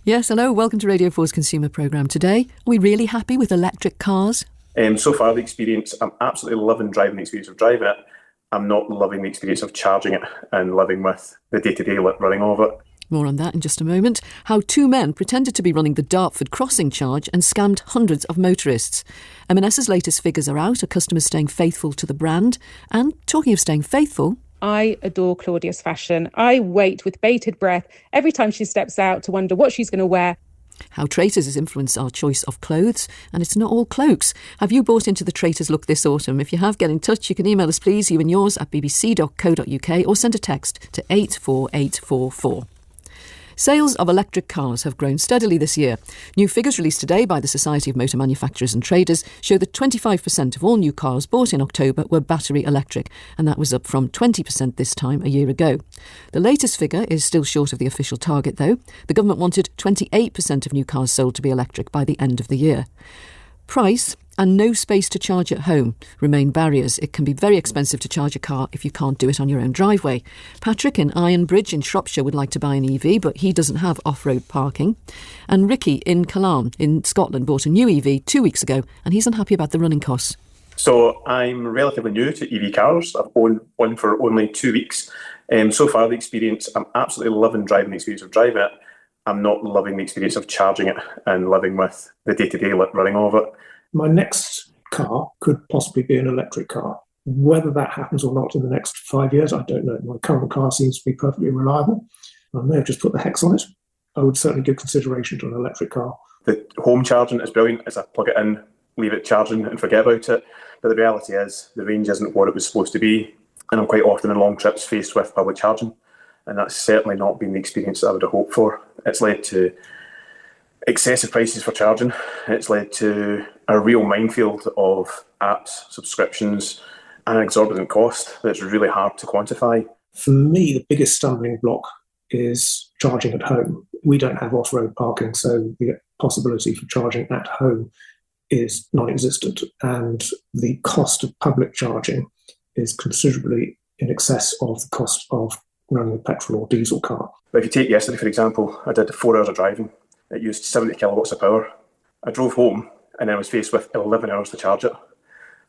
Yes, hello, welcome to Radio 4's Consumer Programme today. Are we really happy with electric cars? So far, the experience, I'm absolutely loving driving the experience of driving it. I'm not loving the experience of charging it and living with the day-to-day running of it. More on that in just a moment. How two men pretended to be running the Dartford crossing charge and scammed hundreds of motorists. M&S's latest figures are out. Are customers staying faithful to the brand? And talking of staying faithful, I adore Claudia's fashion. I wait with bated breath every time she steps out to wonder what she's going to wear. How Traitors has influenced our choice of clothes, and it's not all cloaks. Have you bought into the Traitors look this autumn? If you have, get in touch. You can email us, please, you and yours at bbc.co.uk, or send a text to 84844. Sales of electric cars have grown steadily this year. New figures released today by the Society of Motor Manufacturers and Traders show that 25% of all new cars bought in October were battery electric, and that was up from 20% this time a year ago. The latest figure is still short of the official target, though. The government wanted 28% of new cars sold to be electric by the end of the year. Price and no space to charge at home remain barriers. It can be very expensive to charge a car if you can't do it on your own driveway. Patrick in Ironbridge in Shropshire would like to buy an EV, but he doesn't have off-road parking. And Ricky in Callan in Scotland bought a new EV 2 weeks ago, and he's unhappy about the running costs. So I'm relatively new to EV cars. I've owned one for only 2 weeks. So far, the experience, I'm absolutely loving driving the experience of driving it. I'm not loving the experience of charging it and living with the day-to-day running of it. My next car could possibly be an electric car. Whether that happens or not in the next 5 years, I don't know. My current car seems to be perfectly reliable. I may have just put the hex on it. I would certainly give consideration to an electric car. The home charging is brilliant as I plug it in, leave it charging and forget about it. But the reality is the range isn't what it was supposed to be. And I'm quite often in long trips faced with public charging. And that's certainly not been the experience that I would have hoped for. It's led to excessive prices for charging. It's led to a real minefield of apps, subscriptions, and an exorbitant cost that's really hard to quantify. For me, the biggest stumbling block is charging at home. We don't have off-road parking, so the possibility for charging at home is non-existent. And the cost of public charging is considerably in excess of the cost of running a petrol or diesel car. But if you take yesterday, for example, I did 4 hours of driving. It used 70 kilowatts of power. I drove home and then I was faced with 11 hours to charge it.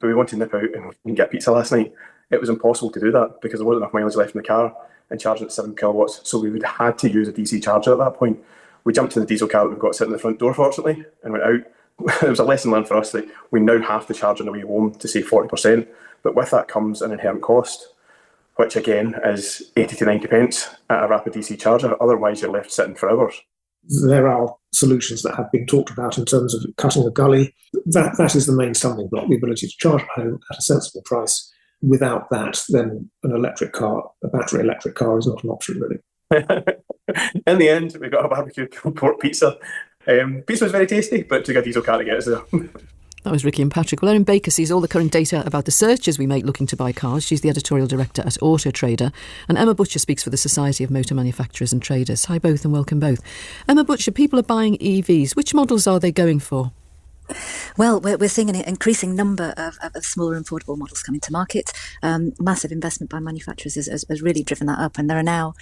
But we wanted to nip out and get pizza last night. It was impossible to do that because there wasn't enough mileage left in the car and charging at 7 kilowatts. So we would have had to use a DC charger at that point. We jumped to the diesel car that we've got sitting in the front door, fortunately, and went out. It was a lesson learned for us that we now have to charge on the way home to save 40%. But with that comes an inherent cost, which again is 80 to 90 pence at a rapid DC charger. Otherwise, you're left sitting for hours. There are solutions that have been talked about in terms of cutting a gully. That is the main stumbling block, the ability to charge at home at a sensible price. Without that, then an electric car, a battery electric car, is not an option, really. In the end, we got a barbecue pork pizza. Pizza was very tasty, but took a diesel car to get us there. That was Ricky and Patrick. Well, Erin Baker sees all the current data about the searches we make looking to buy cars. She's the editorial director at Auto Trader. And Emma Butcher speaks for the Society of Motor Manufacturers and Traders. Hi both and welcome both. Emma Butcher, people are buying EVs. Which models are they going for? Well, we're seeing an increasing number of smaller and affordable models coming to market. Massive investment by manufacturers has really driven that up, and there are now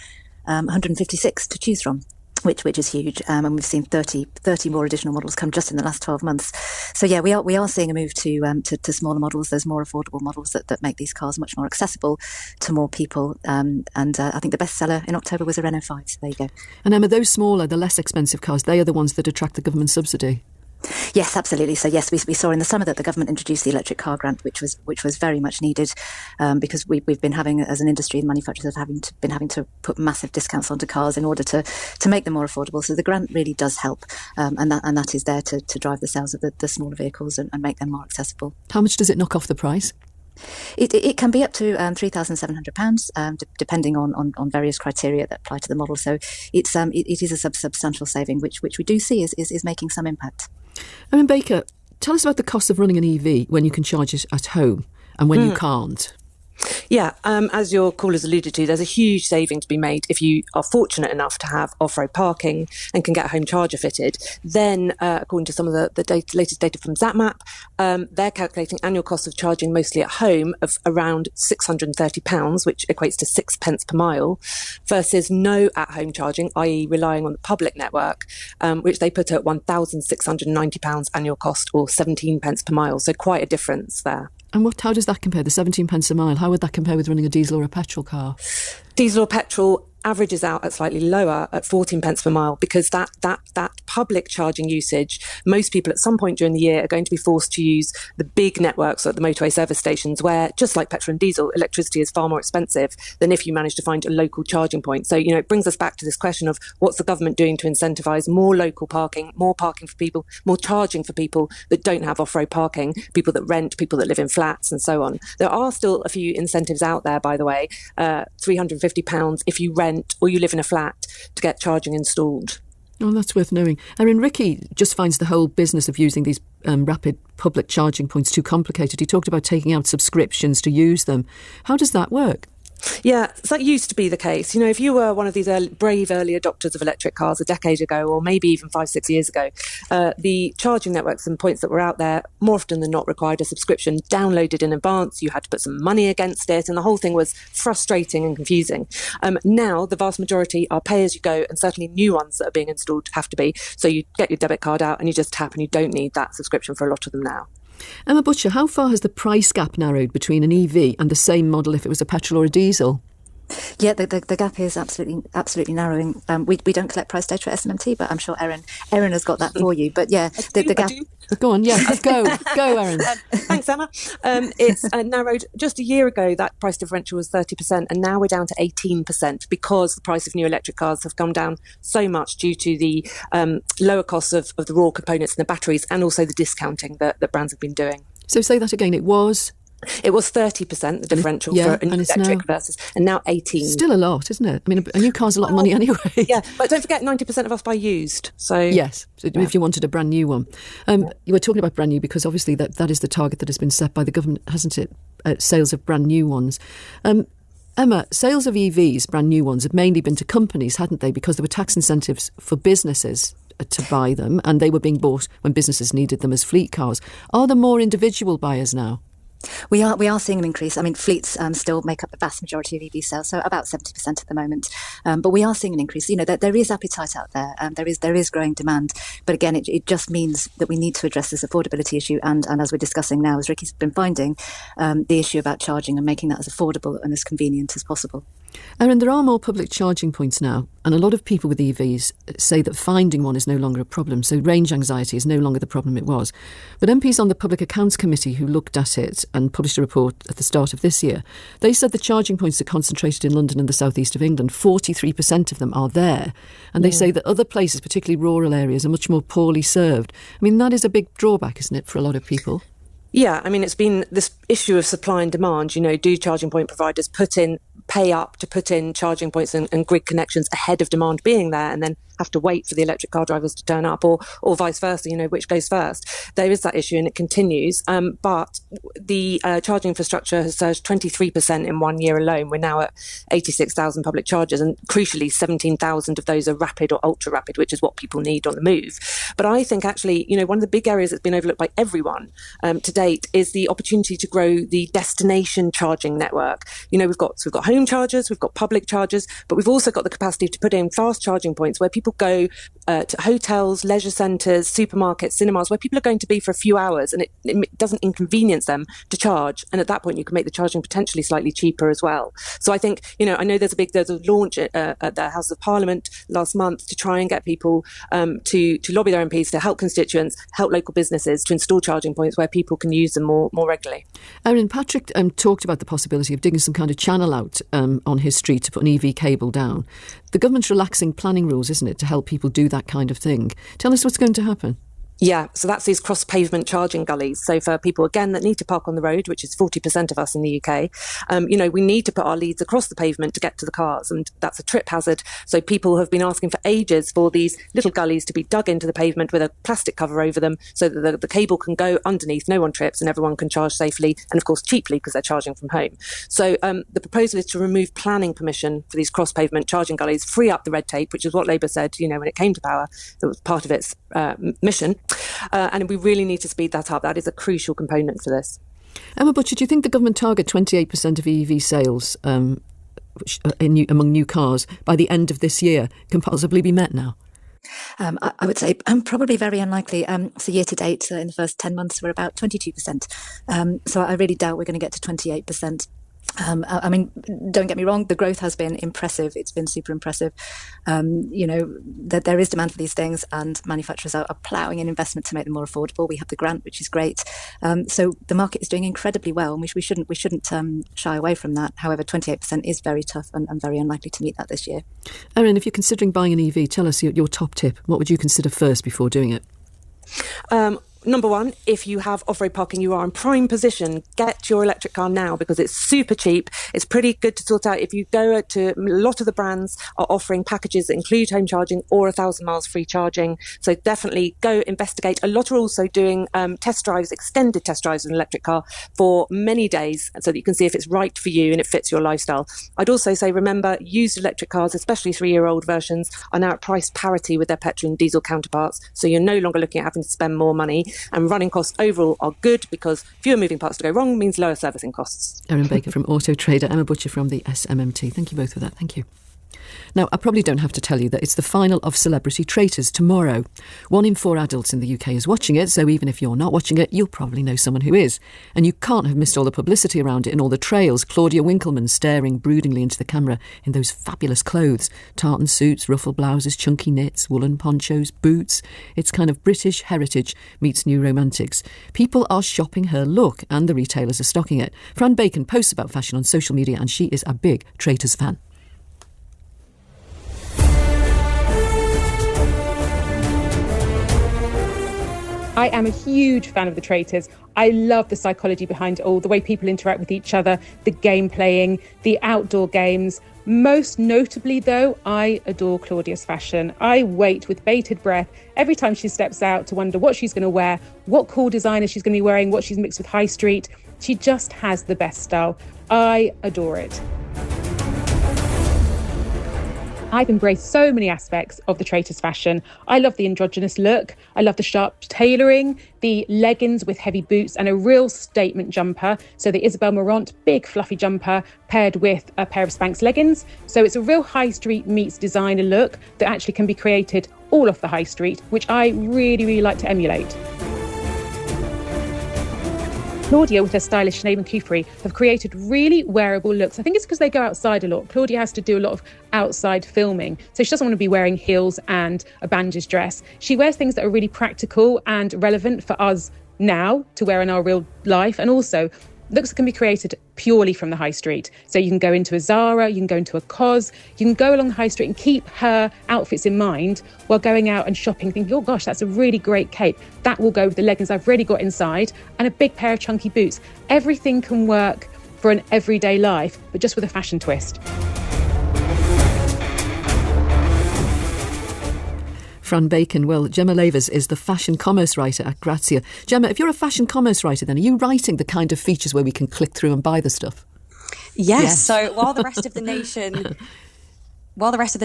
156 to choose from, which is huge. And we've seen 30 more additional models come just in the last 12 months. So yeah, we are seeing a move to smaller models. There's more affordable models that make these cars much more accessible to more people. And I think the best seller in October was a Renault 5. So there you go. And Emma, those smaller, the less expensive cars, they are the ones that attract the government subsidy. Yes, absolutely. So yes, we saw in the summer that the government introduced the electric car grant, which was very much needed, because we've been having, as an industry, the manufacturers have been having to put massive discounts onto cars in order to make them more affordable. So the grant really does help, and that is there to drive the sales of the smaller vehicles and make them more accessible. How much does it knock off the price? It can be up to £3,700, depending on various criteria that apply to the model. So it is a substantial saving, which we do see is making some impact. Erin Baker, tell us about the cost of running an EV when you can charge it at home and when you can't. Yeah, as your callers alluded to, there's a huge saving to be made if you are fortunate enough to have off-road parking and can get a home charger fitted. Then, according to some of the latest data from ZapMap, they're calculating annual cost of charging mostly at home of around £630, which equates to 6 pence per mile, versus no at-home charging, i.e. relying on the public network, which they put at £1,690 annual cost, or 17 pence per mile. So quite a difference there. And how does that compare? The 17 pence a mile, how would that compare with running a diesel or a petrol car? Diesel or petrol averages out at slightly lower at 14 pence per mile, because that public charging usage, most people at some point during the year are going to be forced to use the big networks at the motorway service stations, where, just like petrol and diesel, electricity is far more expensive than if you manage to find a local charging point. So, it brings us back to this question of what's the government doing to incentivise more local parking, more parking for people, more charging for people that don't have off-road parking, people that rent, people that live in flats and so on. There are still a few incentives out there, by the way, £350 if you rent or you live in a flat to get charging installed. Oh, that's worth knowing. Ricky just finds the whole business of using these rapid public charging points too complicated. He talked about taking out subscriptions to use them. How does that work? Yeah, so that used to be the case. If you were one of these brave early adopters of electric cars a decade ago, or maybe even 5-6 years ago, the charging networks and points that were out there more often than not required a subscription downloaded in advance. You had to put some money against it, and the whole thing was frustrating and confusing. Now, the vast majority are pay as you go, and certainly new ones that are being installed have to be. So you get your debit card out and you just tap, and you don't need that subscription for a lot of them now. Emma Butcher, how far has the price gap narrowed between an EV and the same model if it was a petrol or a diesel? Yeah, the gap is absolutely narrowing. We don't collect price data at SMMT, but I'm sure Erin has got that for you. But yeah, the gap. Go on, yeah, go, Erin. Thanks, Emma. It's narrowed. Just a year ago, that price differential was 30%, and now we're down to 18% because the price of new electric cars have come down so much due to the lower costs of the raw components and the batteries, and also the discounting that brands have been doing. So say that again. It was 30%, the differential for a new electric versus, and now 18%. Still a lot, isn't it? I mean, a new car's a lot of money anyway. Yeah, but don't forget 90% of us buy used. So yes, if you wanted a brand new one. You were talking about brand new because obviously that is the target that has been set by the government, hasn't it? Sales of brand new ones. Emma, sales of EVs, brand new ones, have mainly been to companies, hadn't they? Because there were tax incentives for businesses to buy them, and they were being bought when businesses needed them as fleet cars. Are there more individual buyers now? We are seeing an increase. I mean, fleets still make up the vast majority of EV sales, so about 70% at the moment. But we are seeing an increase. There is appetite out there. There is growing demand. But again, it just means that we need to address this affordability issue. And as we're discussing now, as Ricky's been finding, the issue about charging and making that as affordable and as convenient as possible. Erin, there are more public charging points now, and a lot of people with EVs say that finding one is no longer a problem, so range anxiety is no longer the problem it was. But MPs on the Public Accounts Committee who looked at it and published a report at the start of this year, they said the charging points are concentrated in London and the southeast of England. 43% of them are there, and they say that other places, particularly rural areas, are much more poorly served. I mean, that is a big drawback, isn't it, for a lot of people? Yeah, I mean, it's been this issue of supply and demand. Do charging point providers pay up to put in charging points and grid connections ahead of demand being there, and then have to wait for the electric car drivers to turn up, or vice versa, which goes first. There is that issue and it continues. But the charging infrastructure has surged 23% in 1 year alone. We're now at 86,000 public chargers, and crucially 17,000 of those are rapid or ultra rapid, which is what people need on the move. But I think actually, one of the big areas that's been overlooked by everyone to date is the opportunity to grow the destination charging network. We've got home chargers, we've got public chargers, but we've also got the capacity to put in fast charging points where people go to hotels, leisure centres, supermarkets, cinemas, where people are going to be for a few hours, and it doesn't inconvenience them to charge. And at that point, you can make the charging potentially slightly cheaper as well. So I think, I know there's a launch at the House of Parliament last month to try and get people to lobby their MPs to help constituents, help local businesses to install charging points where people can use them more regularly. Erin, Patrick talked about the possibility of digging some kind of channel out on his street to put an EV cable down. The government's relaxing planning rules, isn't it, to help people do that kind of thing? Tell us what's going to happen. Yeah, so that's these cross-pavement charging gullies. So for people, again, that need to park on the road, which is 40% of us in the UK, we need to put our leads across the pavement to get to the cars, and that's a trip hazard. So people have been asking for ages for these little gullies to be dug into the pavement with a plastic cover over them so that the cable can go underneath, no one trips, and everyone can charge safely and, of course, cheaply because they're charging from home. So the proposal is to remove planning permission for these cross-pavement charging gullies, free up the red tape, which is what Labour said, when it came to power, that was part of its mission. And we really need to speed that up. That is a crucial component for this. Emma Butcher, do you think the government target 28% of EV sales among new cars by the end of this year can possibly be met now? I would say probably very unlikely. So year to date, in the first 10 months, we're about 22%. So I really doubt we're going to get to 28%. Don't get me wrong, the growth has been impressive. It's been super impressive. That there is demand for these things, and manufacturers are ploughing in investment to make them more affordable. We have the grant, which is great. So the market is doing incredibly well, and we shouldn't shy away from that. However, 28% is very tough and very unlikely to meet that this year. Erin, if you're considering buying an EV, tell us your top tip. What would you consider first before doing it? Number one, if you have off-road parking, you are in prime position. Get your electric car now because it's super cheap. It's pretty good to sort out. If you go to a lot of the brands are offering packages that include home charging or 1,000 miles free charging. So definitely go investigate. A lot are also doing test drives, extended test drives of an electric car for many days so that you can see if it's right for you and it fits your lifestyle. I'd also say, remember, used electric cars, especially 3-year-old versions, are now at price parity with their petrol and diesel counterparts. So you're no longer looking at having to spend more money. And running costs overall are good because fewer moving parts to go wrong means lower servicing costs. Erin Baker from Auto Trader, Emma Butcher from the SMMT. Thank you both for that. Thank you. Now, I probably don't have to tell you that it's the final of Celebrity Traitors tomorrow. 1 in 4 adults in the UK is watching it, so even if you're not watching it, you'll probably know someone who is. And you can't have missed all the publicity around it and all the trails. Claudia Winkleman staring broodingly into the camera in those fabulous clothes. Tartan suits, ruffled blouses, chunky knits, woolen ponchos, boots. It's kind of British heritage meets new romantics. People are shopping her look and the retailers are stocking it. Fran Bacon posts about fashion on social media and she is a big Traitors fan. I am a huge fan of the Traitors. I love the psychology behind it all, the way people interact with each other, the game playing, the outdoor games. Most notably, though, I adore Claudia's fashion. I wait with bated breath every time she steps out to wonder what she's going to wear, what cool designer she's going to be wearing, what she's mixed with high street. She just has the best style. I adore it. I've embraced so many aspects of the Traitors fashion. I love the androgynous look. I love the sharp tailoring, the leggings with heavy boots and a real statement jumper. So the Isabel Marant big fluffy jumper paired with a pair of Spanx leggings. So it's a real high street meets designer look that actually can be created all off the high street, which I really, really like to emulate. Claudia, with her stylist Sinead McCuffrey, have created really wearable looks. I think it's because they go outside a lot. Claudia has to do a lot of outside filming, so she doesn't want to be wearing heels and a bandage dress. She wears things that are really practical and relevant for us now to wear in our real life, and also looks that can be created purely from the high street. So you can go into a Zara, you can go into a COS, you can go along the high street and keep her outfits in mind while going out and shopping, thinking, oh gosh, that's a really great cape. That will go with the leggings I've already got inside and a big pair of chunky boots. Everything can work for an everyday life, but just with a fashion twist. Fran Bacon. Well, Gemma Lavers is the fashion commerce writer at Grazia. Gemma, if you're a fashion commerce writer, then are you writing the kind of features where we can click through and buy the stuff? Yes. So while the rest of the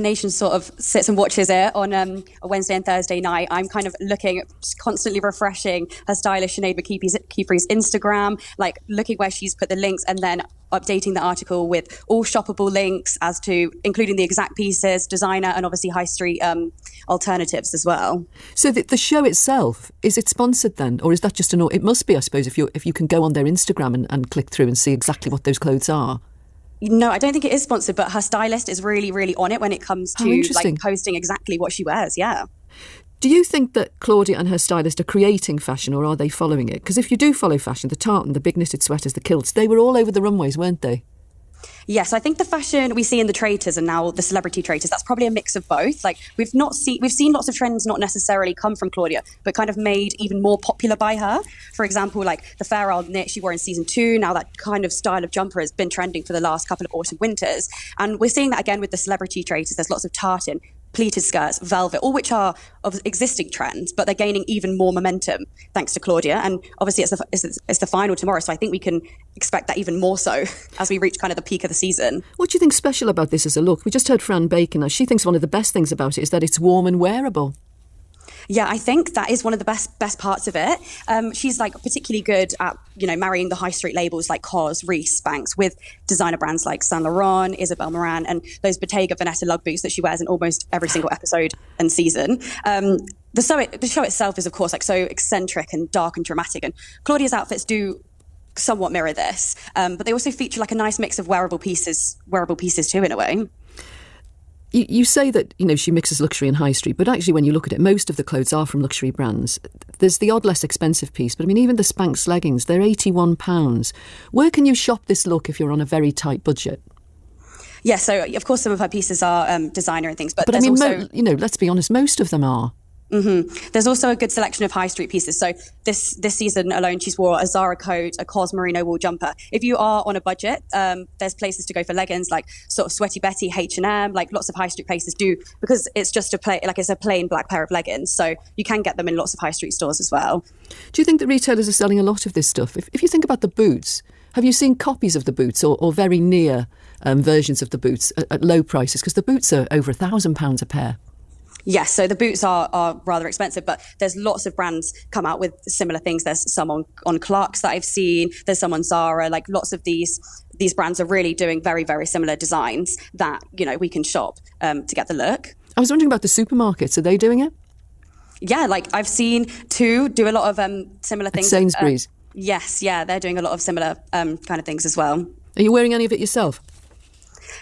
nation sort of sits and watches it on a Wednesday and Thursday night, I'm kind of looking, constantly refreshing her stylist Sinead McCuffrey's Instagram, like looking where she's put the links and then updating the article with all shoppable links as to including the exact pieces, designer and obviously high street alternatives as well. So the show itself, is it sponsored then? Or is that just it must be, I suppose, if you can go on their Instagram and click through and see exactly what those clothes are. No, I don't think it is sponsored, but her stylist is really, really on it when it comes to like posting exactly what she wears. Yeah. Do you think that Claudia and her stylist are creating fashion or are they following it? Because if you do follow fashion, the tartan, the big knitted sweaters, the kilts, they were all over the runways, weren't they? Yes, I think the fashion we see in the Traitors and now the celebrity Traitors, that's probably a mix of both. Like we've seen lots of trends not necessarily come from Claudia, but kind of made even more popular by her. For example, like the Fair Isle knit she wore in season 2. Now that kind of style of jumper has been trending for the last couple of autumn winters. And we're seeing that again with the celebrity Traitors. There's lots of tartan, pleated skirts, velvet, all which are of existing trends, but they're gaining even more momentum thanks to Claudia. And obviously it's the final tomorrow, so I think we can expect that even more so as we reach kind of the peak of the season. What do you think's special about this as a look? We just heard Fran Bacon. She thinks one of the best things about it is that it's warm and wearable. Yeah, I think that is one of the best parts of it. She's like particularly good at, marrying the high street labels like COS, Reiss, Spanx with designer brands like Saint Laurent, Isabel Marant, and those Bottega Veneta lug boots that she wears in almost every single episode and season. The show itself is, of course, like so eccentric and dark and dramatic, and Claudia's outfits do somewhat mirror this, but they also feature like a nice mix of wearable pieces too, in a way. You say that, she mixes luxury and high street, but actually when you look at it, most of the clothes are from luxury brands. There's the odd less expensive piece, but I mean, even the Spanx leggings, they're £81. Where can you shop this look if you're on a very tight budget? Yeah, so of course some of her pieces are designer and things, but I mean, also... let's be honest, most of them are. Mm-hmm. There's also a good selection of high street pieces. So this season alone, she's wore a Zara coat, a COS merino wool jumper. If you are on a budget, there's places to go for leggings like sort of Sweaty Betty, H&M, like lots of high street places do, because it's just it's a plain black pair of leggings. So you can get them in lots of high street stores as well. Do you think the retailers are selling a lot of this stuff? If you think about the boots, have you seen copies of the boots or very near versions of the boots at low prices? Because the boots are over £1,000 a pair. Yes, so the boots are rather expensive, but there's lots of brands come out with similar things. There's some on Clarks that I've seen. There's some on Zara. Like lots of these brands are really doing very, very similar designs that, we can shop to get the look. I was wondering about the supermarkets. Are they doing it? Yeah, like I've seen two do a lot of similar things. At Sainsbury's? Yes, yeah, they're doing a lot of similar kind of things as well. Are you wearing any of it yourself?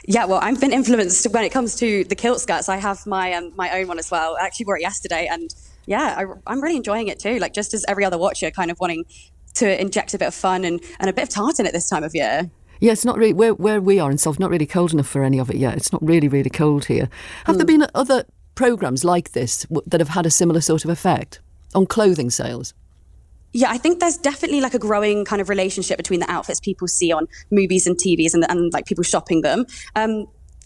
Yeah, well, I've been influenced when it comes to the kilt skirts. I have my my own one as well. I actually wore it yesterday, and yeah, I'm really enjoying it too. Like just as every other watcher, kind of wanting to inject a bit of fun and a bit of tartan at this time of year. Yeah, it's not really where we are in Salford. Not really cold enough for any of it yet. It's not really cold here. Have there been other programmes like this that have had a similar sort of effect on clothing sales? Yeah, I think there's definitely like a growing kind of relationship between the outfits people see on movies and TVs and like people shopping them.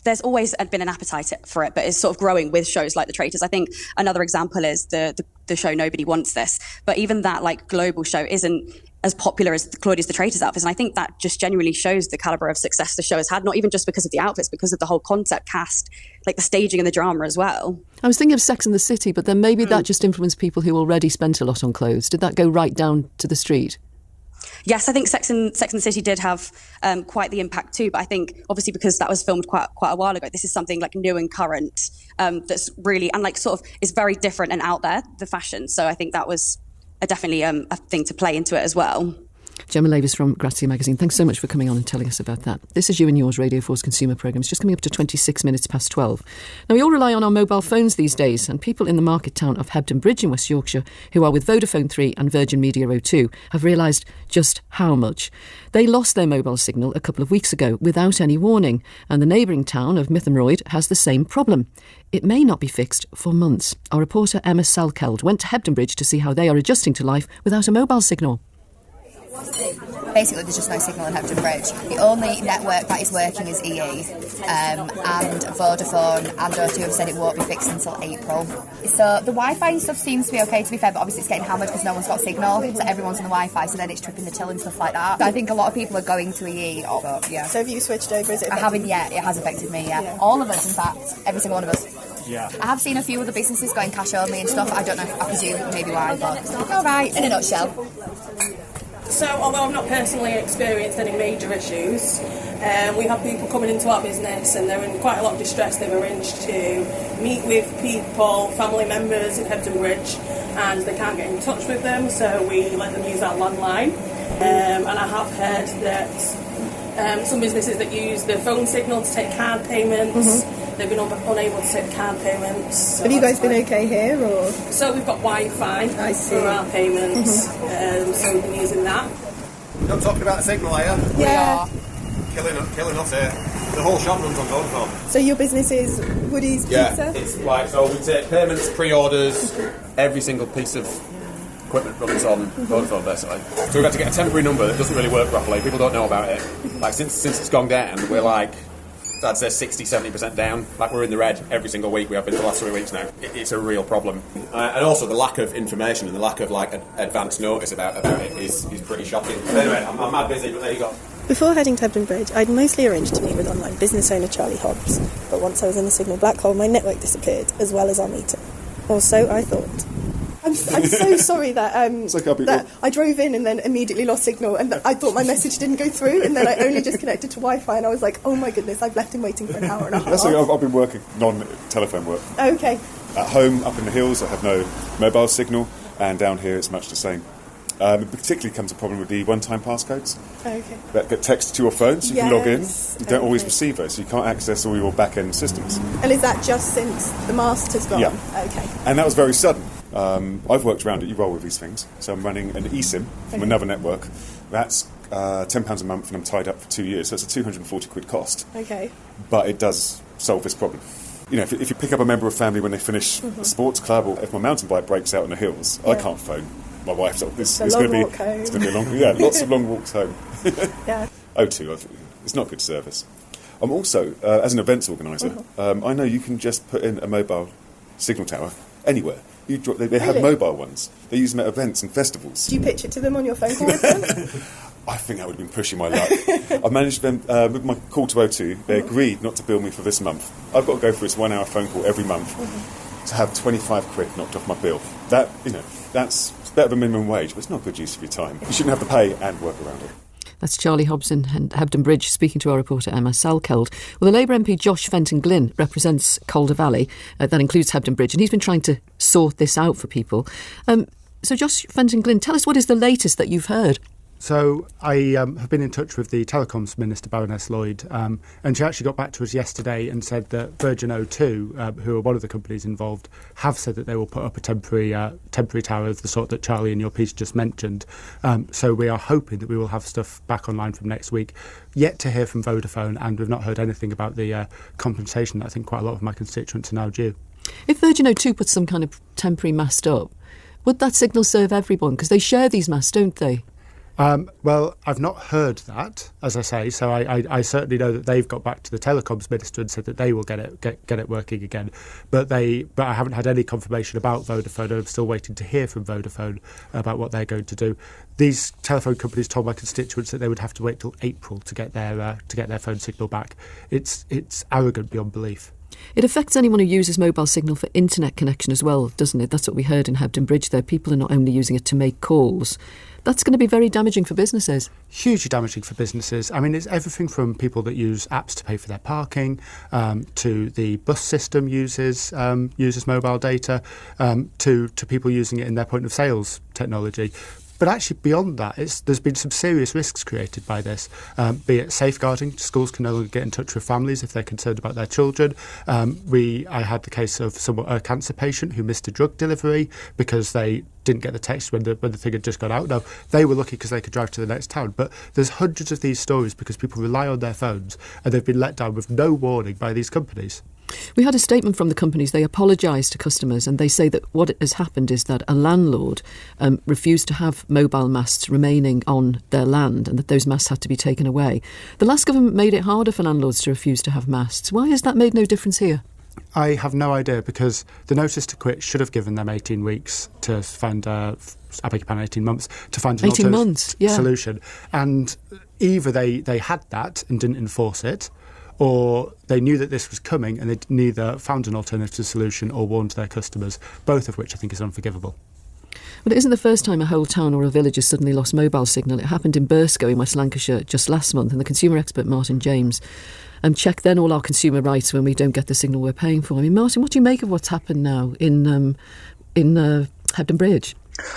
There's always been an appetite for it, but it's sort of growing with shows like The Traitors. I think another example is the show Nobody Wants This. But even that like global show isn't as popular as Claudia's The Traitors outfits. And I think that just genuinely shows the calibre of success the show has had, not even just because of the outfits, because of the whole concept cast, like the staging and the drama as well. I was thinking of Sex and the City, but then maybe that just influenced people who already spent a lot on clothes. Did that go right down to the street? Yes, I think Sex and the City did have quite the impact too. But I think obviously because that was filmed quite a while ago, this is something like new and current that's really, and like sort of is very different and out there, the fashion. So I think that was definitely a thing to play into it as well. Gemma Lavis from Grazia magazine, thanks so much for coming on and telling us about that. This is You and Yours, Radio 4's consumer programme. It's just coming up to 26 minutes past 12. Now, we all rely on our mobile phones these days, and people in the market town of Hebden Bridge in West Yorkshire, who are with Vodafone 3 and Virgin Media O2, have realised just how much. They lost their mobile signal a couple of weeks ago without any warning, and the neighbouring town of Mytholmroyd has the same problem. It may not be fixed for months. Our reporter Emma Salkeld went to Hebden Bridge to see how they are adjusting to life without a mobile signal. Basically, there's just no signal in Hebden Bridge. The only network that is working is EE, and Vodafone and O2 have said it won't be fixed until April. So the Wi-Fi and stuff seems to be okay, to be fair, but obviously it's getting hammered because no one's got signal, so everyone's on the Wi-Fi, so then it's tripping the till and stuff like that. So I think a lot of people are going to EE. But yeah. So have you switched over? Is it? I haven't yet. It has affected me. Yeah, all of us, in fact, every single one of us. Yeah. I have seen a few other businesses going cash only and stuff. I don't know. I presume maybe why, but all right. In a nutshell. So, although I've not personally experienced any major issues, we have people coming into our business and they're in quite a lot of distress. They've arranged to meet with people, family members in Hebden Bridge, and they can't get in touch with them, so we let them use our landline. And I have heard that some businesses that use the phone signal to take card payments, they've been unable to take card payments. So have you guys been okay here, or? So we've got Wi-Fi for our payments, so we've been using that. You're not talking about the signal, are you? Yeah. We are. Killing us here. The whole shop runs on Vodafone. So your business is Woody's Pizza? Yeah, it's like, so we take payments, pre-orders, every single piece of equipment runs on Vodafone, basically. So we've had to get a temporary number that doesn't really work properly. People don't know about it. Like, since it's gone down, we're like, I'd say 60-70% down. Like, we're in the red every single week. We have been for the last 3 weeks now. It's a real problem. And also the lack of information and the lack of, like, advance notice about it is pretty shocking. But anyway, I'm mad busy, but there you go. Before heading to Hebden Bridge, I'd mostly arranged to meet with online business owner Charlie Hobbs, but once I was in the signal black hole, my network disappeared, as well as our meeting. Or so I thought. I'm so sorry that that I drove in and then immediately lost signal, and I thought my message didn't go through, and then I only just connected to Wi-Fi, and I was like, oh my goodness, I've left him waiting for an hour and a half. That's okay, I've been working non-telephone work. Okay. At home, up in the hills, I have no mobile signal, and down here it's much the same. It particularly comes a problem with the one-time passcodes. Okay. That get texted to your phone, so you can log in. You don't always receive those, so you can't access all your back-end systems. And is that just since the mast has gone? Yeah. Okay. And that was very sudden. I've worked around it, you roll with these things. So I'm running an eSIM from another network. That's £10 a month, and I'm tied up for 2 years, so it's a £240 cost. Okay. But it does solve this problem. You know, if you pick up a member of family when they finish a sports club, or if my mountain bike breaks out in the hills, I can't phone my wife. So it's going to be a long, lots of long walks home. Yeah. O2, it's not good service. I'm also, as an events organiser, I know you can just put in a mobile signal tower anywhere. They have mobile ones. They use them at events and festivals. Do you pitch it to them on your phone call with them? I think that would have been pushing my luck. I managed them with my call to O2. They agreed not to bill me for this month. I've got to go for this 1 hour phone call every month to have 25 quid knocked off my bill. That, that's better than minimum wage, but it's not good use of your time. You shouldn't have to pay and work around it. That's Charlie Hobbs in Hebden Bridge speaking to our reporter Emma Salkeld. Well, the Labour MP Josh Fenton Glynn represents Calder Valley. That includes Hebden Bridge, and he's been trying to sort this out for people. So Josh Fenton Glynn, tell us what is the latest that you've heard? So I have been in touch with the Telecoms Minister, Baroness Lloyd, and she actually got back to us yesterday and said that Virgin O2, who are one of the companies involved, have said that they will put up a temporary tower of the sort that Charlie in your piece just mentioned. So we are hoping that we will have stuff back online from next week. Yet to hear from Vodafone, and we've not heard anything about the compensation that I think quite a lot of my constituents are now due. If Virgin O2 puts some kind of temporary mast up, would that signal serve everyone? Because they share these masts, don't they? Well, I've not heard that, as I say, so I certainly know that they've got back to the Telecoms Minister and said that they will get it working again. But I haven't had any confirmation about Vodafone, and I'm still waiting to hear from Vodafone about what they're going to do. These telephone companies told my constituents that they would have to wait till April to get their phone signal back. It's arrogant beyond belief. It affects anyone who uses mobile signal for internet connection as well, doesn't it? That's what we heard in Hebden Bridge there. People are not only using it to make calls. That's going to be very damaging for businesses. Hugely damaging for businesses. I mean, it's everything from people that use apps to pay for their parking, to the bus system uses mobile data, to people using it in their point of sales technology. But actually, beyond that, there's been some serious risks created by this, be it safeguarding. Schools can no longer get in touch with families if they're concerned about their children. I had the case of a cancer patient who missed a drug delivery because they didn't get the text when the thing had just gone out. Now, they were lucky because they could drive to the next town, but there's hundreds of these stories because people rely on their phones and they've been let down with no warning by these companies. We had a statement from the companies. They apologised to customers, and they say that what has happened is that a landlord refused to have mobile masts remaining on their land, and that those masts had to be taken away. The last government made it harder for landlords to refuse to have masts. Why has that made no difference here? I have no idea, because the notice to quit should have given them 18 weeks to find 18 months to find an alternative solution. And either they had that and didn't enforce it, or they knew that this was coming and they neither found an alternative solution or warned their customers, both of which I think is unforgivable. Well, it isn't the first time a whole town or a village has suddenly lost mobile signal. It happened in Burscough in West Lancashire just last month, and the consumer expert Martin James check then all our consumer rights when we don't get the signal we're paying for. I mean, Martin, what do you make of what's happened now in Hebden Bridge?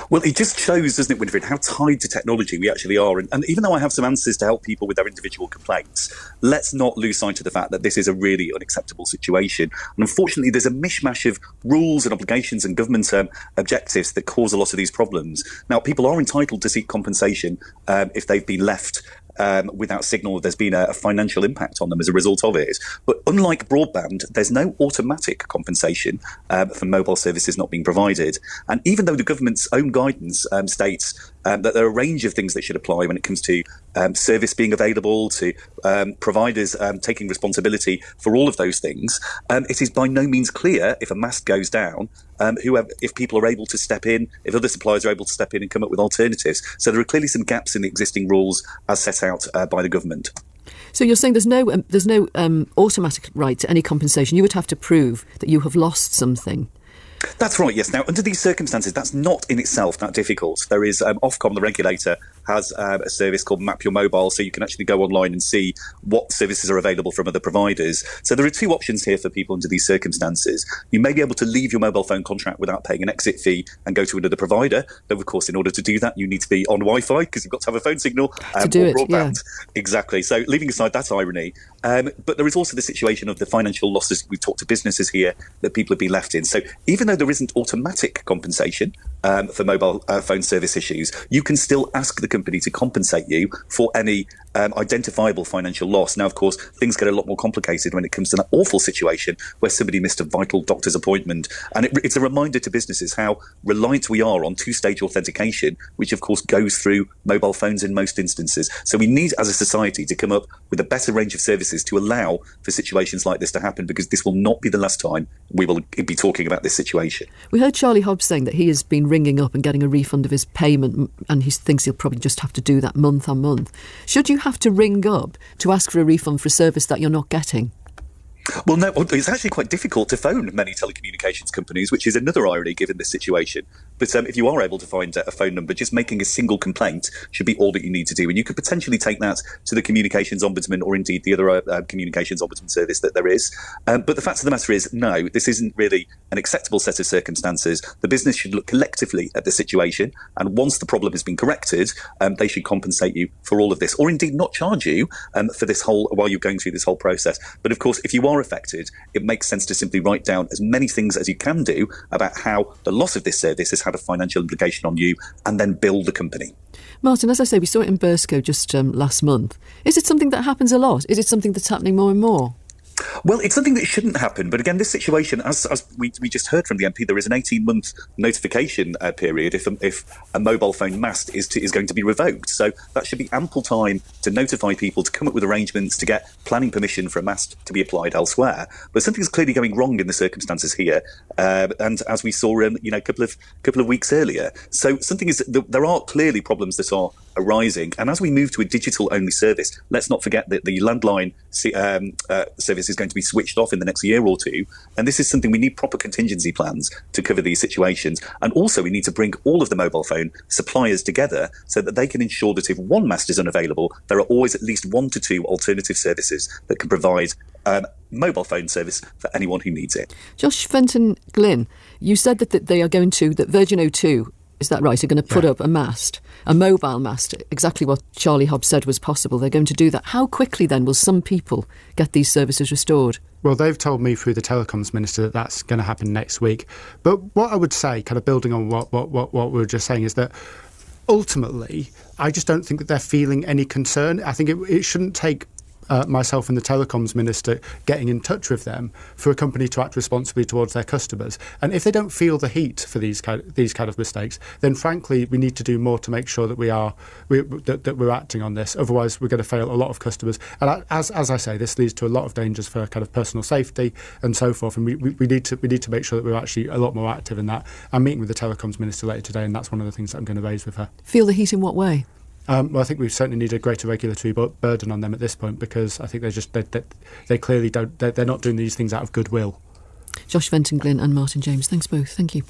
Well, it just shows, doesn't it, Winfried, how tied to technology we actually are. And even though I have some answers to help people with their individual complaints, let's not lose sight of the fact that this is a really unacceptable situation. And unfortunately, there's a mishmash of rules and obligations and government objectives that cause a lot of these problems. Now, people are entitled to seek compensation if they've been left without signal, there's been a financial impact on them as a result of it. But unlike broadband, there's no automatic compensation for mobile services not being provided. And even though the government's own guidance states that there are a range of things that should apply when it comes to service being available, to providers taking responsibility for all of those things, it is by no means clear if a mast goes down, if people are able to step in, if other suppliers are able to step in and come up with alternatives. So there are clearly some gaps in the existing rules as set out by the government. So you're saying there's no automatic right to any compensation. You would have to prove that you have lost something. That's right, yes. Now, under these circumstances, that's not in itself that difficult. There is Ofcom, the regulator, has a service called Map Your Mobile, so you can actually go online and see what services are available from other providers. So there are two options here for people under these circumstances. You may be able to leave your mobile phone contract without paying an exit fee and go to another provider. Though, of course, in order to do that, you need to be on Wi-Fi because you've got to have a phone signal to do or it, broadband. Yeah. Exactly. So leaving aside that irony, but there is also the situation of the financial losses we've talked to businesses here that people have been left in. So even though there isn't automatic compensation for mobile phone service issues, you can still ask the company to compensate you for any identifiable financial loss. Now, of course, things get a lot more complicated when it comes to that awful situation where somebody missed a vital doctor's appointment. And it's a reminder to businesses how reliant we are on two-stage authentication, which, of course, goes through mobile phones in most instances. So we need, as a society, to come up with a better range of services to allow for situations like this to happen, because this will not be the last time we will be talking about this situation. We heard Charlie Hobbs saying that he has been ringing up and getting a refund of his payment, and he thinks he'll probably just have to do that month on month. Should you have to ring up to ask for a refund for a service that you're not getting? Well, no, it's actually quite difficult to phone many telecommunications companies, which is another irony given this situation. But if you are able to find a phone number, just making a single complaint should be all that you need to do. And you could potentially take that to the Communications Ombudsman or indeed the other Communications Ombudsman service that there is. But the fact of the matter is, no, this isn't really an acceptable set of circumstances. The business should look collectively at the situation. And once the problem has been corrected, they should compensate you for all of this, or indeed not charge you for this while you're going through this whole process. But of course, if you are affected, it makes sense to simply write down as many things as you can do about how the loss of this service has had a financial implication on you, and then bill the company. Martin, as I say, we saw it in Burscough just last month. Is it something that happens a lot? Is it something that's happening more and more? Well, it's something that shouldn't happen. But again, this situation, as we just heard from the MP, there is an 18-month notification period if a mobile phone mast is going to be revoked. So that should be ample time to notify people, to come up with arrangements, to get planning permission for a mast to be applied elsewhere. But something's clearly going wrong in the circumstances here, and as we saw, a couple of weeks earlier. So there are clearly problems that are arising. And as we move to a digital-only service, let's not forget that the landline service is going to be switched off in the next year or two. And this is something we need proper contingency plans to cover these situations. And also we need to bring all of the mobile phone suppliers together so that they can ensure that if one mast is unavailable, there are always at least 1 to 2 alternative services that can provide mobile phone service for anyone who needs it. Josh Fenton Glynn, you said that that Virgin O2, is that right, are going to put up a mast, a mobile mast, exactly what Charlie Hobbs said was possible. They're going to do that. How quickly then will some people get these services restored? Well, they've told me through the Telecoms Minister that that's going to happen next week. But what I would say, kind of building on what we were just saying, is that ultimately, I just don't think that they're feeling any concern. I think it shouldn't take myself and the Telecoms Minister getting in touch with them for a company to act responsibly towards their customers. And if they don't feel the heat for these kind of mistakes, then frankly we need to do more to make sure that we're acting on this. Otherwise we're going to fail a lot of customers. And as I say, this leads to a lot of dangers for kind of personal safety and so forth. And we need to make sure that we're actually a lot more active in that. I'm meeting with the Telecoms Minister later today, and that's one of the things that I'm going to raise with her. Feel the heat in what way? Well, I think we certainly need a greater regulatory burden on them at this point, because I think they clearly don't. They're not doing these things out of goodwill. Josh Fenton Glynn and Martin James, thanks both. Thank you.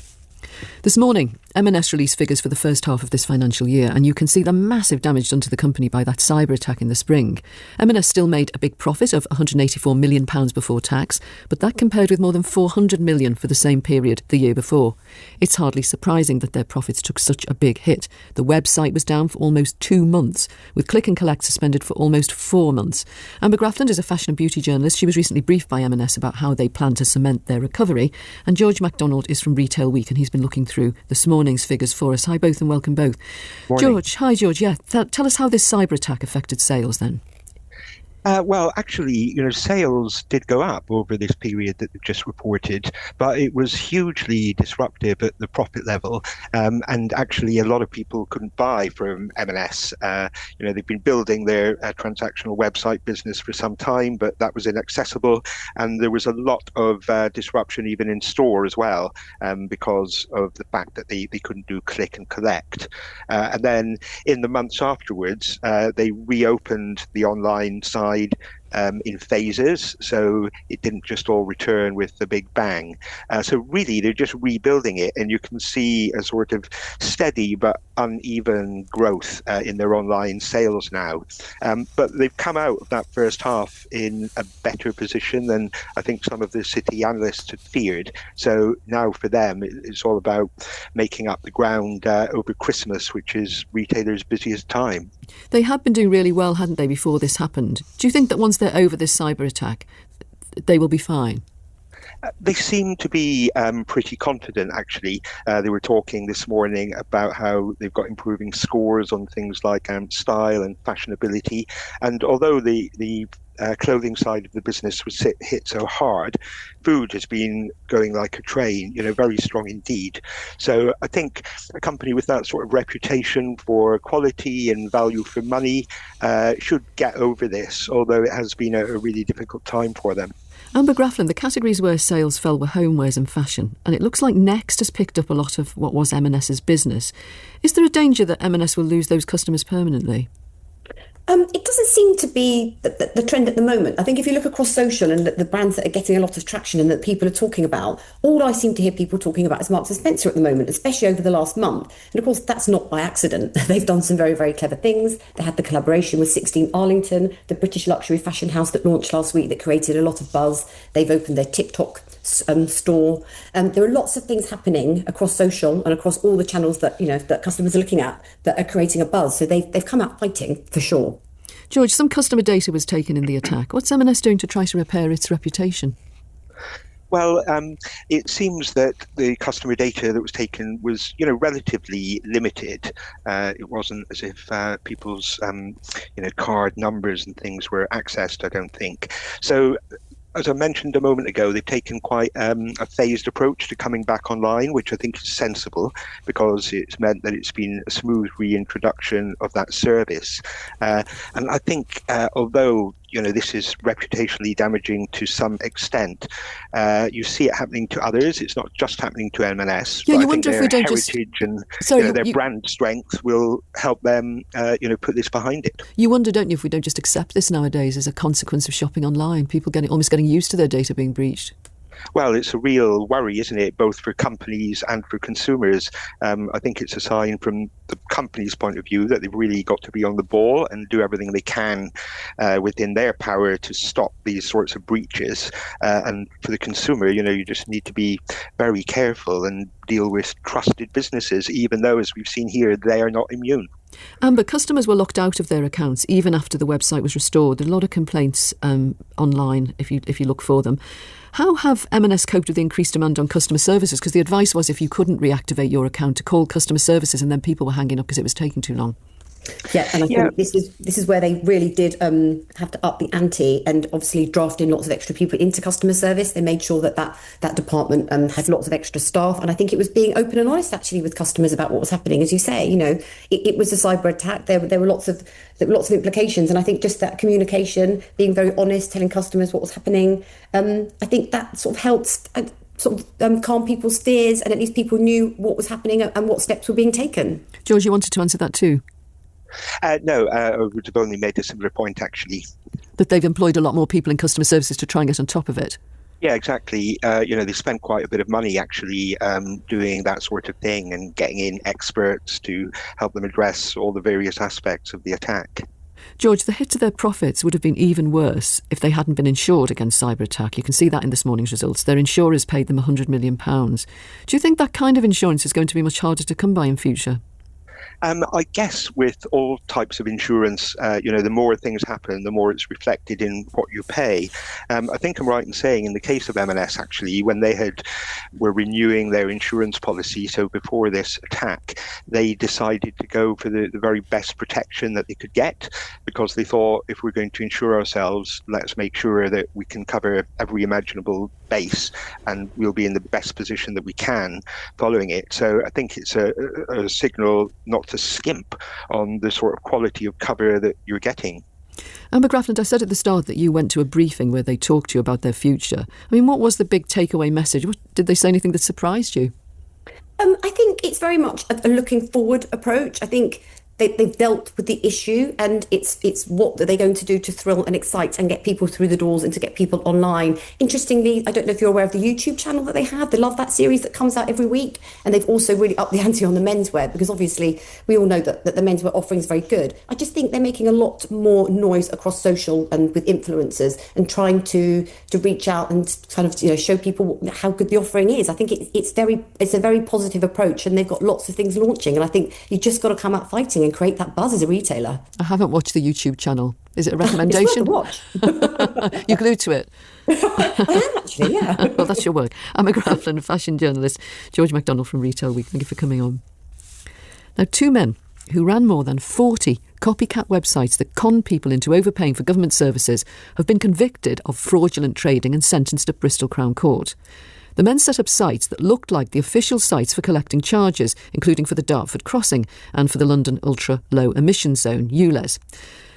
This morning, M&S released figures for the first half of this financial year, and you can see the massive damage done to the company by that cyber attack in the spring. M&S still made a big profit of £184 million before tax, but that compared with more than £400 million for the same period the year before. It's hardly surprising that their profits took such a big hit. The website was down for almost 2 months, with Click and Collect suspended for almost 4 months. Amber Graftland is a fashion and beauty journalist. She was recently briefed by M&S about how they plan to cement their recovery, and George MacDonald is from Retail Week, and he's been looking through this morning morning's figures for us. Hi both and welcome both. Morning. George, hi George. Yeah, tell us how this cyber attack affected sales then. Well, actually, sales did go up over this period that we've just reported, but it was hugely disruptive at the profit level. And actually, a lot of people couldn't buy from M&S. They've been building their transactional website business for some time, but that was inaccessible. And there was a lot of disruption even in store as well, because of the fact that they couldn't do click and collect. And then in the months afterwards, they reopened the online side in phases, so it didn't just all return with the big bang. So really, they're just rebuilding it, and you can see a sort of steady but uneven growth in their online sales now. But they've come out of that first half in a better position than I think some of the city analysts had feared. So now for them, it's all about making up the ground over Christmas, which is retailers' busiest time. They had been doing really well, hadn't they, before this happened? Do you think that once they're over this cyber attack, they will be fine? They seem to be pretty confident, actually. They were talking this morning about how they've got improving scores on things like style and fashionability. And although the clothing side of the business was hit so hard, food has been going like a train, very strong indeed. So I think a company with that sort of reputation for quality and value for money should get over this, although it has been a really difficult time for them. Amber Grafflin, the categories where sales fell were homewares and fashion, and it looks like Next has picked up a lot of what was M&S's business. Is there a danger that M&S will lose those customers permanently? It doesn't seem to be the trend at the moment. I think if you look across social and the brands that are getting a lot of traction and that people are talking about, all I seem to hear people talking about is Marks & Spencer at the moment, especially over the last month. And of course, that's not by accident. They've done some very, very clever things. They had the collaboration with 16 Arlington, the British luxury fashion house that launched last week that created a lot of buzz. They've opened their TikTok store. There are lots of things happening across social and across all the channels that that customers are looking at that are creating a buzz. So they've come out fighting for sure. George, some customer data was taken in the attack. What's M&S doing to try to repair its reputation? Well, it seems that the customer data that was taken was, relatively limited. It wasn't as if people's, card numbers and things were accessed, I don't think. So, as I mentioned a moment ago, they've taken quite a phased approach to coming back online, which I think is sensible because it's meant that it's been a smooth reintroduction of that service. And I think although this is reputationally damaging to some extent, you see it happening to others. It's not just happening to M&S. Yeah, but you I think wonder if their we don't heritage and their brand strength will help them, put this behind it. You wonder, don't you, if we don't just accept this nowadays as a consequence of shopping online, people almost getting used to their data being breached. Well, it's a real worry, isn't it, both for companies and for consumers. I think it's a sign from the company's point of view that they've really got to be on the ball and do everything they can within their power to stop these sorts of breaches. And for the consumer, you just need to be very careful and deal with trusted businesses, even though, as we've seen here, they are not immune. Amber, customers were locked out of their accounts even after the website was restored. There are a lot of complaints online if you look for them. How have M&S coped with the increased demand on customer services? Because the advice was if you couldn't reactivate your account to call customer services, and then people were hanging up because it was taking too long. Yeah, and I think this is where they really did have to up the ante and obviously draft in lots of extra people into customer service. They made sure that department had lots of extra staff, and I think it was being open and honest actually with customers about what was happening. As you say, it was a cyber attack. There were lots of implications, and I think just that communication, being very honest, telling customers what was happening, I think that sort of helped calm people's fears, and at least people knew what was happening and what steps were being taken. George, you wanted to answer that too? No, I would have only made a similar point, actually. That they've employed a lot more people in customer services to try and get on top of it. Yeah, exactly. They spent quite a bit of money actually doing that sort of thing and getting in experts to help them address all the various aspects of the attack. George, the hit to their profits would have been even worse if they hadn't been insured against cyber attack. You can see that in this morning's results. Their insurers paid them £100 million. Do you think that kind of insurance is going to be much harder to come by in future? I guess with all types of insurance, the more things happen, the more it's reflected in what you pay. I think I'm right in saying in the case of M&S, actually, when they were renewing their insurance policy, so before this attack, they decided to go for the very best protection that they could get, because they thought, if we're going to insure ourselves, let's make sure that we can cover every imaginable base and we'll be in the best position that we can following it. So I think it's a signal not to skimp on the sort of quality of cover that you're getting. Amber Graffland, I said at the start that you went to a briefing where they talked to you about their future. I mean, what was the big takeaway message? Did they say anything that surprised you? I think it's very much a looking forward approach. I think they've dealt with the issue, and it's what are they going to do to thrill and excite and get people through the doors and to get people online. Interestingly, I don't know if you're aware of the YouTube channel that they have. They love that series that comes out every week, and they've also really upped the ante on the menswear, because obviously we all know that the menswear offering is very good. I just think they're making a lot more noise across social and with influencers and trying to reach out and kind of show people how good the offering is. I think it's a very positive approach, and they've got lots of things launching, and I think you just got to come out fighting and create that buzz as a retailer. I haven't watched the YouTube channel. Is it a recommendation? It's worth a watch. You're glued to it. I am actually, yeah. Well, that's your work. Amber Graffland, fashion journalist. George MacDonald from Retail Week. Thank you for coming on. Now, 2 men who ran more than 40 copycat websites that con people into overpaying for government services have been convicted of fraudulent trading and sentenced at Bristol Crown Court. The men set up sites that looked like the official sites for collecting charges, including for the Dartford Crossing and for the London Ultra Low Emission Zone, ULEZ.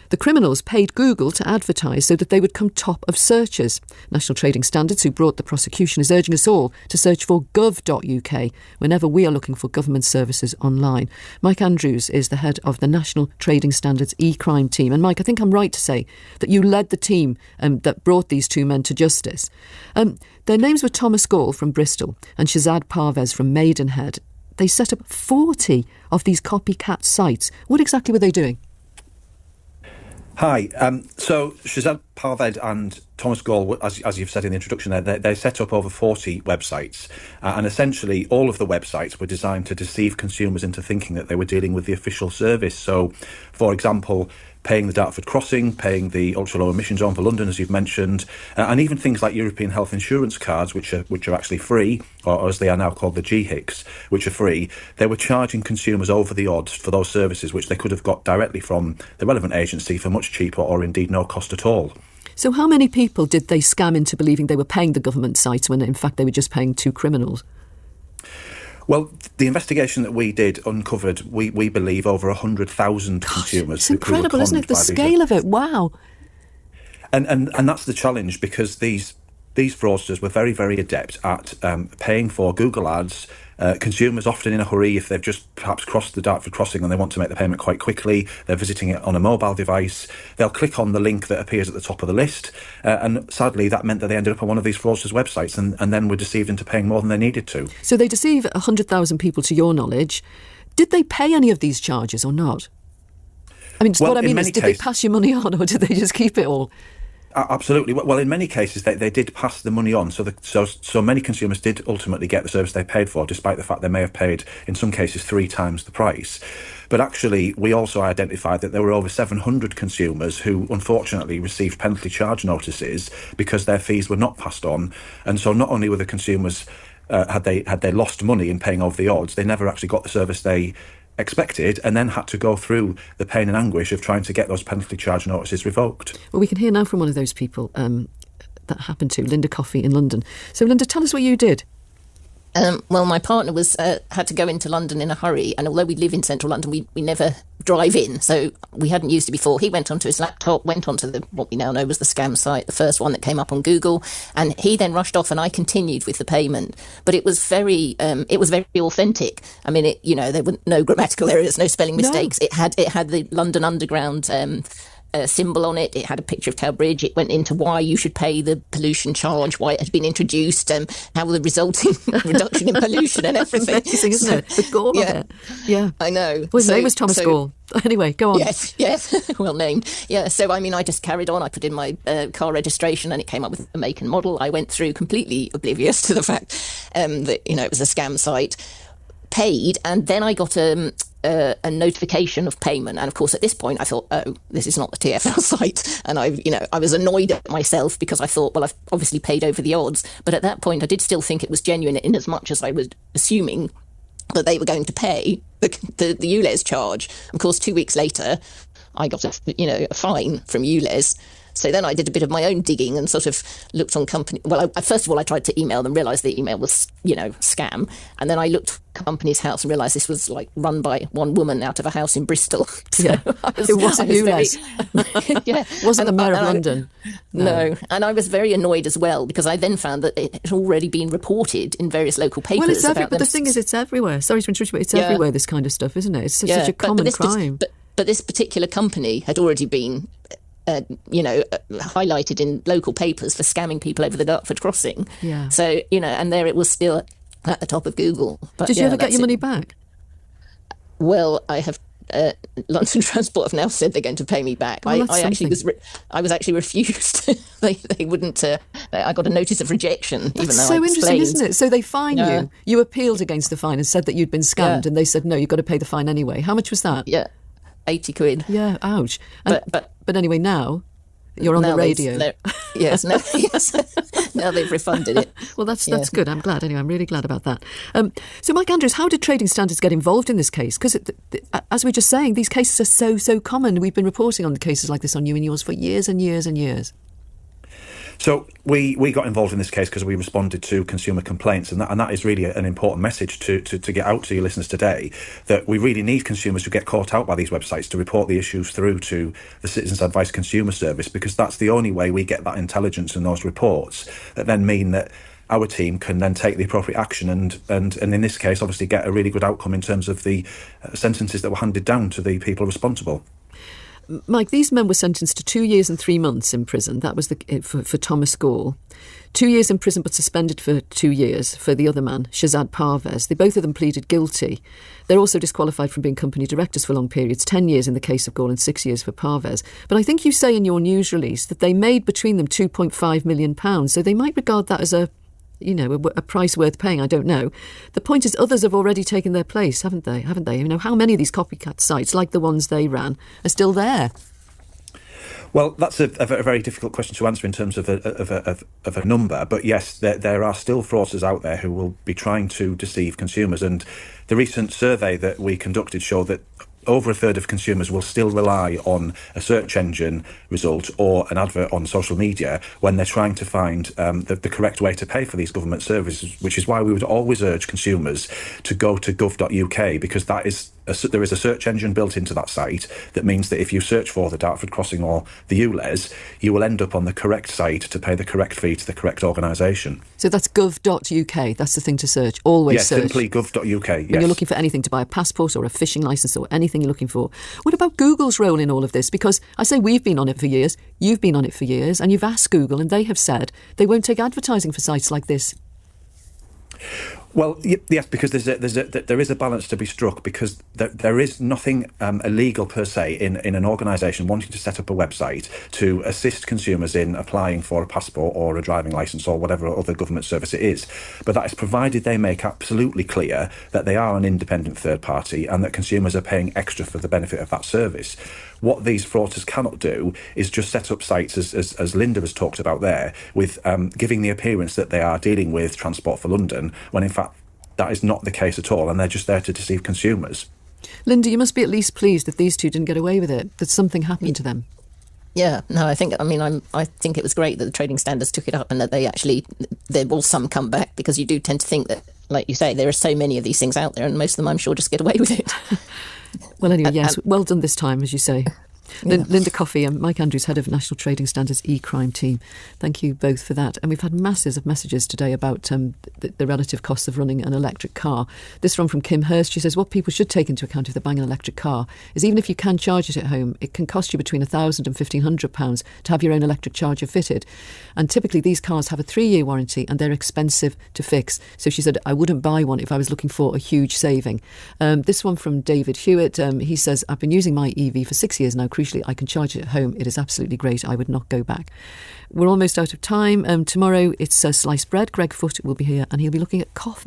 The criminals paid Google to advertise so that they would come top of searches. National Trading Standards, who brought the prosecution, is urging us all to search for gov.uk whenever we are looking for government services online. Mike Andrews is the head of the National Trading Standards e-crime team. And Mike, I think I'm right to say that you led the team that brought these 2 men to justice. Their names were Thomas Gall from Bristol and Shazad Parvez from Maidenhead. They set up 40 of these copycat sites. What exactly were they doing? Hi. So Shazad Parvez and Thomas Gall, as you've said in the introduction there, they set up over 40 websites. And essentially all of the websites were designed to deceive consumers into thinking that they were dealing with the official service. So, for example, paying the Dartford Crossing, paying the Ultra Low Emission Zone for London, as you've mentioned, and even things like European health insurance cards, which are actually free, or as they are now called, the GHICs, which are free. They were charging consumers over the odds for those services, which they could have got directly from the relevant agency for much cheaper or indeed no cost at all. So how many people did they scam into believing they were paying the government sites when in fact they were just paying 2 criminals? Well, the investigation that we did uncovered, we believe, over 100,000 consumers. It's incredible, isn't it? The scale of it. Wow. And that's the challenge, because these fraudsters were very, very adept at paying for Google ads. Consumers often in a hurry, if they've just perhaps crossed the Dartford Crossing and they want to make the payment quite quickly, they're visiting it on a mobile device, they'll click on the link that appears at the top of the list, and sadly that meant that they ended up on one of these fraudsters' websites and then were deceived into paying more than they needed to. So they deceive 100,000 people, to your knowledge. Did they pay any of these charges or not? I mean, what I mean is, did they pass your money on, or did they just keep it all? Absolutely. Well, in many cases, they did pass the money on. So many consumers did ultimately get the service they paid for, despite the fact they may have paid, in some cases, 3 times the price. But actually, we also identified that there were over 700 consumers who, unfortunately, received penalty charge notices because their fees were not passed on. And so not only were the consumers, had they lost money in paying over the odds, they never actually got the service they expected, and then had to go through the pain and anguish of trying to get those penalty charge notices revoked. Well, we can hear now from one of those people that happened to, Linda Coffey in London. So, Linda, tell us what you did. Well, my partner had to go into London in a hurry, and although we live in central London, we never drive in, so we hadn't used it before. He went onto his laptop, went onto what we now know was the scam site, the first one that came up on Google, and he then rushed off, and I continued with the payment. But it was very authentic. I mean, there were no grammatical errors, no spelling mistakes. No. It had the London Underground symbol on it. It had a picture of Tower Bridge. It went into why you should pay the pollution charge, why it had been introduced, how the resulting reduction in pollution and everything. It's amazing, isn't it? The Gall of it. Yeah. I know. Well, his name was Thomas Gall. Anyway, go on. Yes. Well named. Yeah, so I mean, I just carried on. I put in my car registration and it came up with the make and model. I went through completely oblivious to the fact that, it was a scam site. Paid, and then I got a notification of payment. And of course, at this point, I thought, oh, this is not the TfL site. And I was annoyed at myself because I thought, well, I've obviously paid over the odds. But at that point, I did still think it was genuine, in as much as I was assuming that they were going to pay the ULEZ charge. Of course, 2 weeks later, I got a fine from ULEZ. So then I did a bit of my own digging and sort of looked on company. Well, first of all, I tried to email them, realised the email was, scam. And then I looked at Company's House and realised this was run by one woman out of a house in Bristol. So it wasn't ULEZ. Yeah. Wasn't the Mayor of London. No. And I was very annoyed as well because I then found that it had already been reported in various local papers. Well, but the thing is, it's everywhere. Sorry to interrupt you, but it's everywhere, this kind of stuff, isn't it? It's such a common crime. But this particular company had already been highlighted in local papers for scamming people over the Dartford crossing. Yeah. So, and there it was still at the top of Google. But did you ever get your money back? Well, I have. London Transport have now said they're going to pay me back. Well, I was actually refused. they wouldn't. I got a notice of rejection. That's even though so interesting, isn't it? So they fine you. You appealed against the fine and said that you'd been scammed, and they said no, you've got to pay the fine anyway. How much was that? Yeah. 80 quid. Yeah, ouch. But anyway, now you're on the radio. Yes, now they've refunded it. Well, that's good. I'm glad. Anyway, I'm really glad about that. So, Mike Andrews, how did trading standards get involved in this case? Because, as we were just saying, these cases are so common. We've been reporting on the cases like this on You and Yours for years and years and years. So we got involved in this case because we responded to consumer complaints, and that is really an important message to get out to your listeners today, that we really need consumers who get caught out by these websites to report the issues through to the Citizens Advice Consumer Service, because that's the only way we get that intelligence and those reports that then mean that our team can then take the appropriate action and in this case obviously get a really good outcome in terms of the sentences that were handed down to the people responsible. Mike, these men were sentenced to 2 years and 3 months in prison. That was for Thomas Gall. 2 years in prison but suspended for 2 years for the other man, Shazad Parvez. Both of them pleaded guilty. They're also disqualified from being company directors for long periods, 10 years in the case of Gall and 6 years for Parvez. But I think you say in your news release that they made between them £2.5 million, so they might regard that as a price worth paying. I don't know. The point is others have already taken their place, haven't they? How many of these copycat sites, like the ones they ran, are still there? Well, that's a very difficult question to answer in terms of a number. But yes, there are still fraudsters out there who will be trying to deceive consumers. And the recent survey that we conducted showed that over a third of consumers will still rely on a search engine result or an advert on social media when they're trying to find the correct way to pay for these government services, which is why we would always urge consumers to go to gov.uk, because there is a search engine built into that site that means that if you search for the Dartford Crossing or the ULEZ, you will end up on the correct site to pay the correct fee to the correct organisation. So that's gov.uk, that's the thing to search. Always search. Yes, simply gov.uk, yes. When you're looking for anything to buy a passport or a fishing licence or anything you're looking for. What about Google's role in all of this? Because I say we've been on it for years, you've been on it for years, and you've asked Google and they have said they won't take advertising for sites like this. Well, yes, because there is a balance to be struck, because there is nothing illegal per se in an organisation wanting to set up a website to assist consumers in applying for a passport or a driving licence or whatever other government service it is. But that is provided they make absolutely clear that they are an independent third party and that consumers are paying extra for the benefit of that service. What these fraudsters cannot do is just set up sites, as Linda has talked about there, with giving the appearance that they are dealing with Transport for London, when in fact that is not the case at all, and they're just there to deceive consumers. Linda, you must be at least pleased that these two didn't get away with it, that something happened to them. Yeah, no, I think it was great that the trading standards took it up and that there was some comeback, because you do tend to think that, like you say, there are so many of these things out there and most of them I'm sure just get away with it. Well, anyway, yes, well done this time, as you say. Yeah. Linda Coffey and Mike Andrews, head of National Trading Standards e-crime team. Thank you both for that. And we've had masses of messages today about the relative costs of running an electric car. This one from Kim Hurst. She says, what people should take into account if they're buying an electric car is even if you can charge it at home, it can cost you between £1,000 and £1,500 to have your own electric charger fitted. And typically these cars have a 3-year warranty and they're expensive to fix. So she said, I wouldn't buy one if I was looking for a huge saving. This one from David Hewitt. He says, I've been using my EV for 6 years now. Crucially, I can charge it at home. It is absolutely great. I would not go back. We're almost out of time. Tomorrow it's sliced bread. Greg Foote will be here and he'll be looking at cough